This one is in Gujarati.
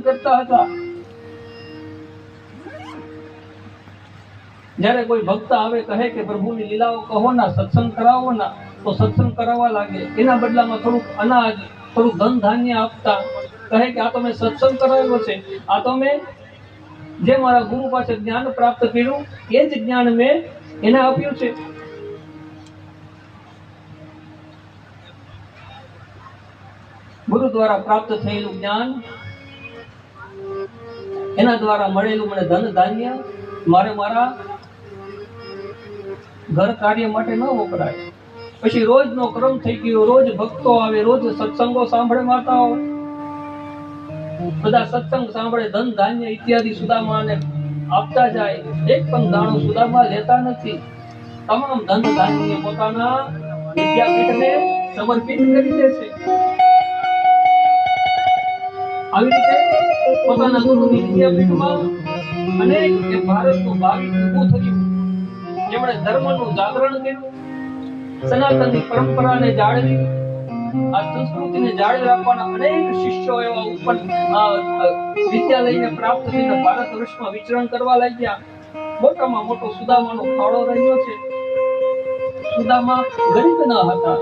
કરતા હતા. જ્યારે કોઈ ભક્ત આવે કહે કે પ્રભુની લીલાઓ કહો ના, સત્સંગ કરાવો ના, તો સત્સંગ કરાવવા લાગે. એના બદલામાં થોડુંક અનાજ, થોડુંક ધન ધાન્ય આપતા. કહે કે આ તો મેં સત્સંગ કરાવ્યો છે, આ તો મેં જે મારા ગુરુ પાસે જ્ઞાન પ્રાપ્ત કર્યું એ જ જ્ઞાન મેં એને આપ્યું છે. ગુરુ દ્વારા પ્રાપ્ત થયેલું જ્ઞાન, એના દ્વારા મળેલું મને ધન ધાન્ય મારે મારા ઘર કાર્ય માટે ન વપરાય. પછી રોજનો ક્રમ થઈ ગયો, રોજ ભક્તો આવે, રોજ સત્સંગો સાંભળે માતાઓ, બધા સત્સંગ સાંભળે, ધન ધાન્ય ઇત્યાદિ સુદામાને આપતા જાય. એક પણ દાણો સુદામા લેતા નથી. તમામ ધન ધાન્ય પોતાના વિદ્યાપીઠને સમર્પિત કરી દે છે. આવી રીતે પોતાના ગુરુની વિદ્યાપીઠમાં અનેક એ ભારતનું ભાવિ ઊભું થયું, જેમણે ધર્મનું જાગરણ કર્યું, સનાતનની પરંપરાને જાળવી, આ સંસ્કૃતિને જાળવી રાખવાના અનેક શિષ્યો એવા ઉત્પન્ન વિદ્યાલયને પ્રાપ્ત થઈને ભારત વર્ષમાં વિચરણ કરવા લાગ્યા. મોટામાં મોટો સુદામાનો ફાળો રહ્યો છે. સુદામા ગરીબ ન હતા,